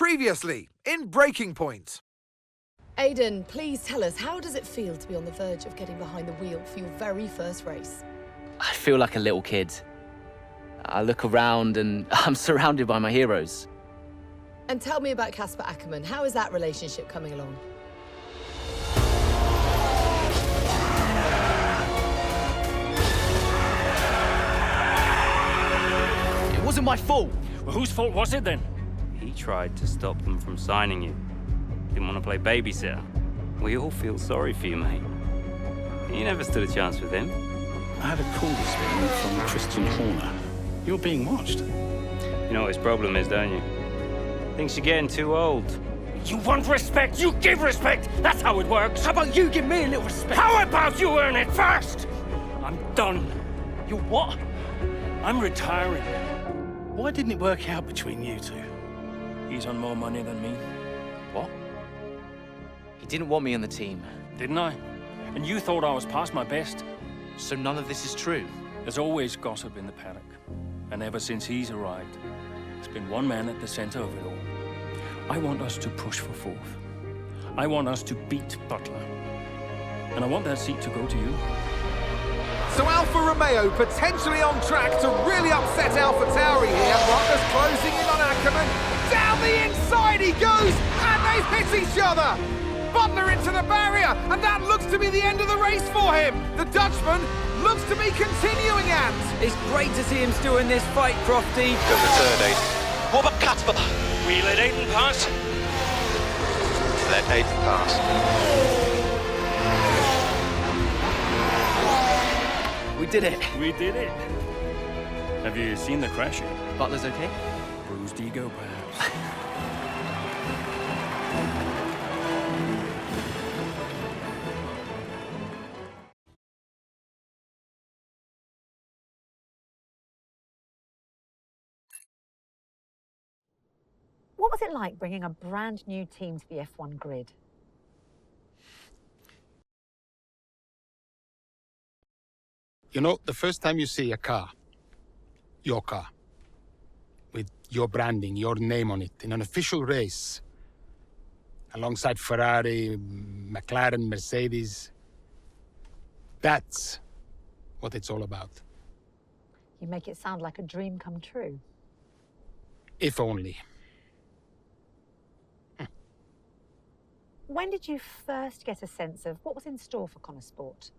Previously, in Breaking Point. Aidan, please tell us, how does it feel to be on the verge of getting behind the wheel for your very first race? I feel like a little kid. I look around and I'm surrounded by my heroes. And tell me about Casper Ackerman. How is that relationship coming along? It wasn't my fault. Well, whose fault was it then? He tried to stop them from signing you. Didn't want to play babysitter. We all feel sorry for you, mate. You never stood a chance with him. I had a call this morning from Christian Horner. You're being watched. You know what his problem is, don't you? Thinks you're getting too old. You want respect, you give respect! That's how it works! How about you give me a little respect? How about you earn it first? I'm done. You what? I'm retiring. Why didn't it work out between you two? He's on more money than me. What? He didn't want me on the team. Didn't I? And you thought I was past my best? So none of this is true? There's always gossip in the paddock. And ever since he's arrived, there's been one man at the center of it all. I want us to push for fourth. I want us to beat Butler. And I want that seat to go to you. So Alfa Romeo potentially on track to really upset AlphaTauri here. Butler's closing in on Ackerman. Down the inside he goes, and they've hit each other. Butler into the barrier, and that looks to be the end of the race for him. The Dutchman looks to be continuing and... It's great to see him still in this fight, Crofty. Go for third, Aiden. What about Casper? We let Aiden pass. Let Aiden pass. We did it. We did it. Have you seen the crash yet? Butler's okay? Bruised ego, perhaps. What was it like bringing a brand new team to the F1 grid? You know, the first time you see a car, your car, with your branding, your name on it, in an official race, alongside Ferrari, McLaren, Mercedes, that's what it's all about. You make it sound like a dream come true. If only. When did you first get a sense of what was in store for Connor Sport?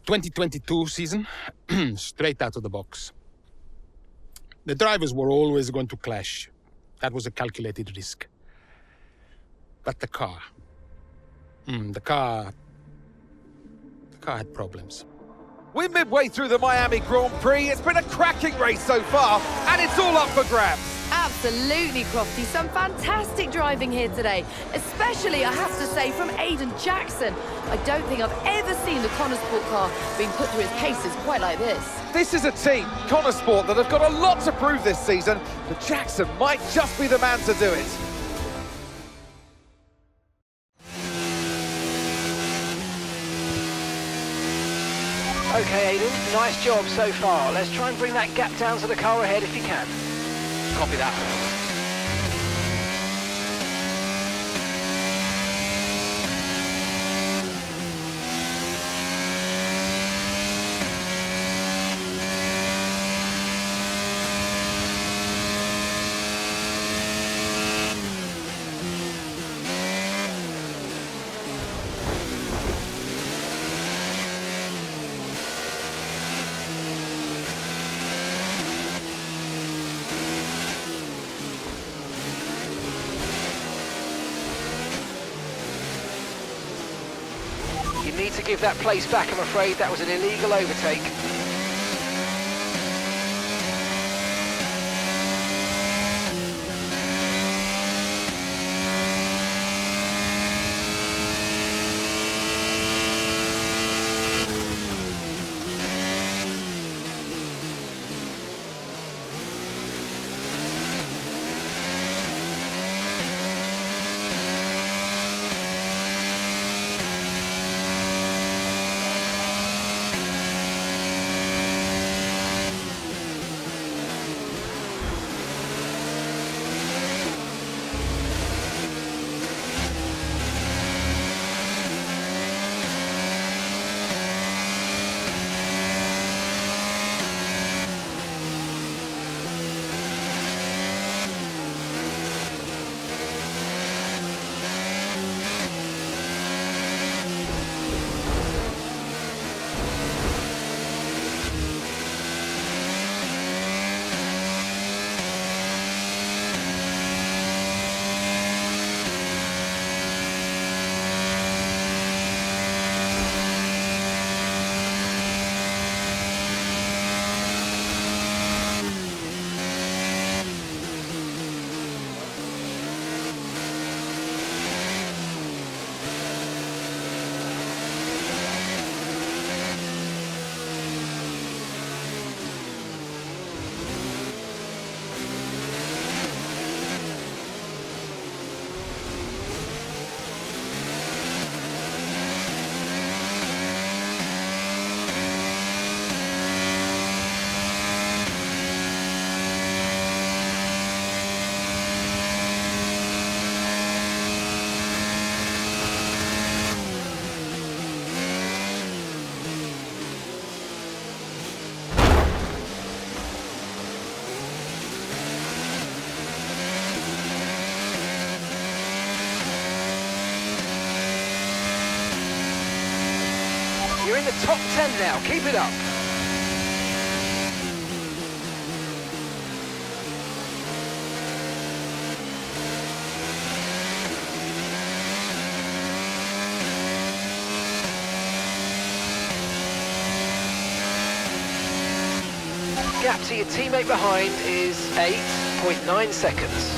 2022 season, straight out of the box. The drivers were always going to clash. That was a calculated risk. But the car... the car had problems. We're midway through the Miami Grand Prix. It's been a cracking race so far, and it's all up for grabs. Absolutely, Crofty. Some fantastic driving here today, especially, I have to say, from Aidan Jackson. I don't think I've ever seen the Connor Sport car being put through its paces quite like this. This is a team, Connor Sport, that have got a lot to prove this season, but Jackson might just be the man to do it. Okay, Aiden, nice job so far. Let's try and bring that gap down to the car ahead if you can. Copy that. You need to give that place back, I'm afraid. That was an illegal overtake. the top 10 now. Keep it up. Gap to your teammate behind is 8.9 seconds.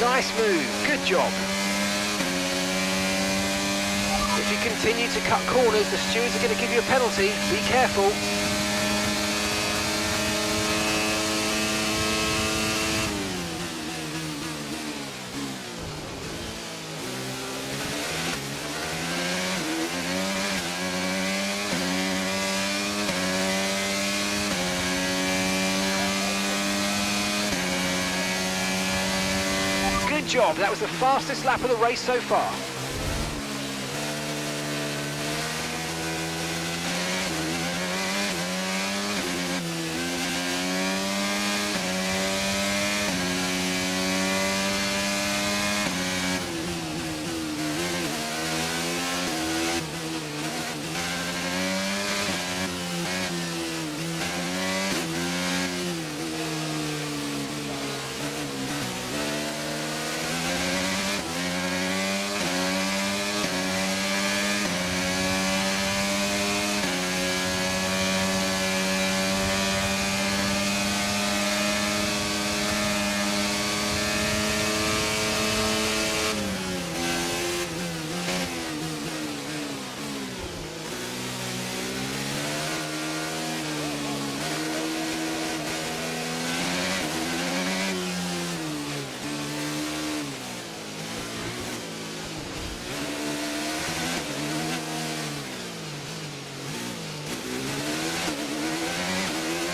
Nice move, good job. If you continue to cut corners, the stewards are going to give you a penalty. Be careful. Good job, that was the fastest lap of the race so far.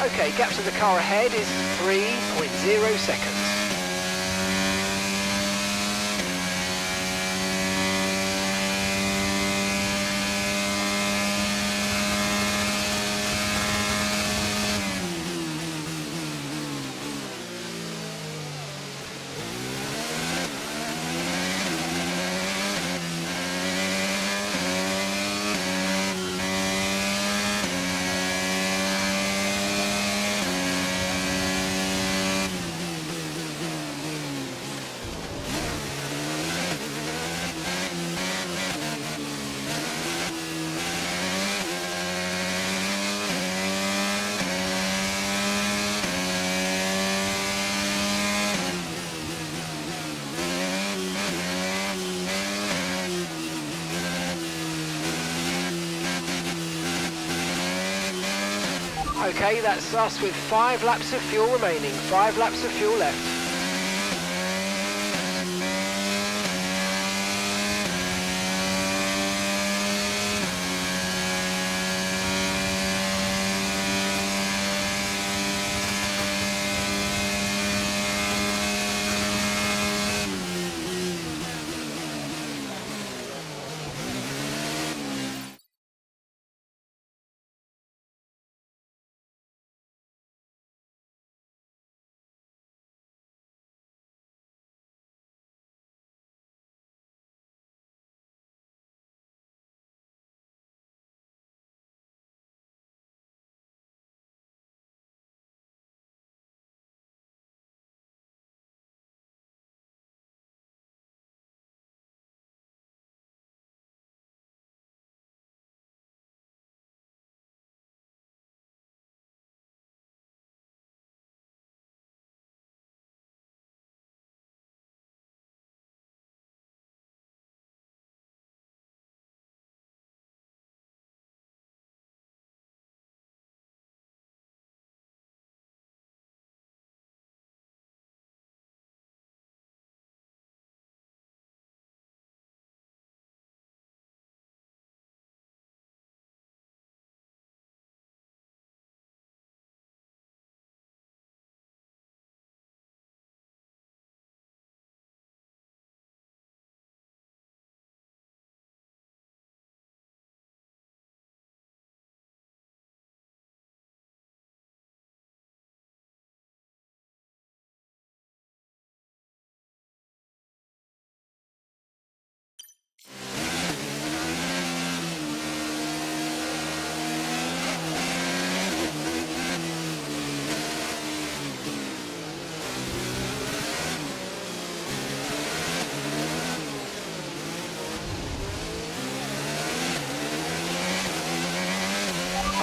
Okay, gap to the car ahead is 3.0 seconds. Okay, that's us with 5 laps of fuel remaining, 5 laps of fuel left.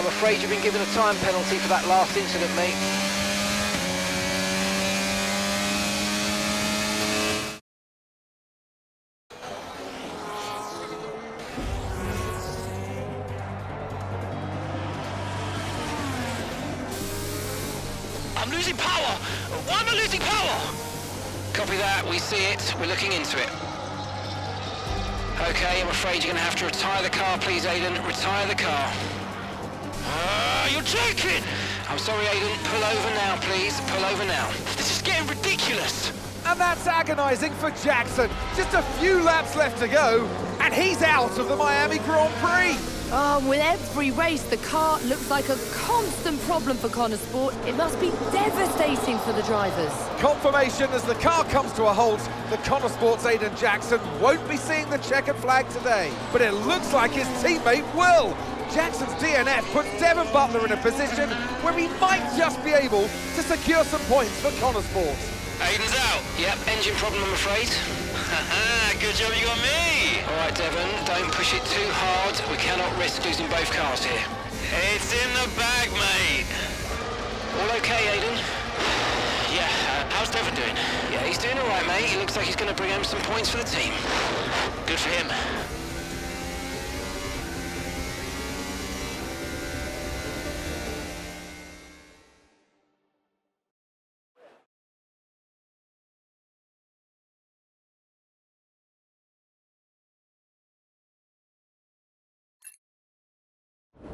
I'm afraid you've been given a time penalty for that last incident, mate. I'm losing power! Why am I losing power? Copy that, we see it, we're looking into it. Okay, I'm afraid you're going to have to retire the car, please, Aiden. Retire the car. You're joking! I'm sorry, Aiden. Pull over now, please. Pull over now. This is getting ridiculous! And that's agonising for Jackson. Just a few laps left to go, and he's out of the Miami Grand Prix. With every race, the car looks like a constant problem for Connor Sport. It must be devastating for the drivers. Confirmation as the car comes to a halt. The Connor Sports Aiden Jackson won't be seeing the checkered flag today, but it looks like his teammate will. Jackson's DNF puts Devon Butler in a position where he might just be able to secure some points for Connor Sports. Aiden's out. Yep, engine problem, I'm afraid. Good job you got me! All right, Devon, don't push it too hard. We cannot risk losing both cars here. It's in the bag, mate! All okay, Aiden? Yeah, how's Devon doing? Yeah, he's doing all right, mate. He looks like he's going to bring home some points for the team. Good for him.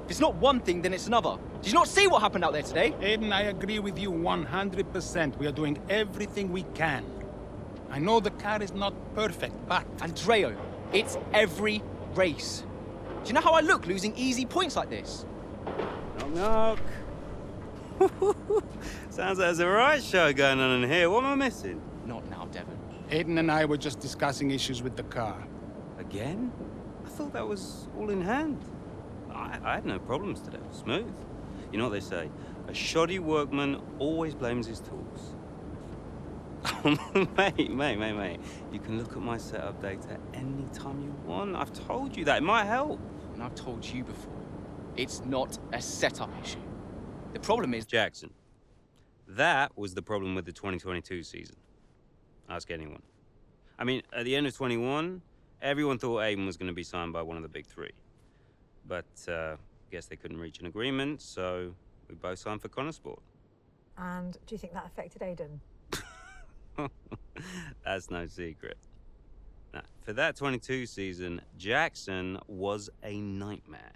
If it's not one thing, then it's another. Did you not see what happened out there today? Aiden, I agree with you 100%. We are doing everything we can. I know the car is not perfect, but... Andreo, it's every race. Do you know how I look losing easy points like this? Knock, knock. Sounds like there's a right show going on in here. What am I missing? Not now, Devon. Aiden and I were just discussing issues with the car. Again? I thought that was all in hand. I had no problems today. Smooth. You know what they say? A shoddy workman always blames his tools. mate. You can look at my setup data any time you want. I've told you that. It might help. And I've told you before, it's not a setup issue. The problem is... Jackson, that was the problem with the 2022 season. Ask anyone. I mean, at the end of 21, everyone thought Aiden was going to be signed by one of the big three. But, guess they couldn't reach an agreement, so we both signed for Connor Sport. And do you think that affected Aiden? That's no secret. Now, for that 22 season, Jackson was a nightmare.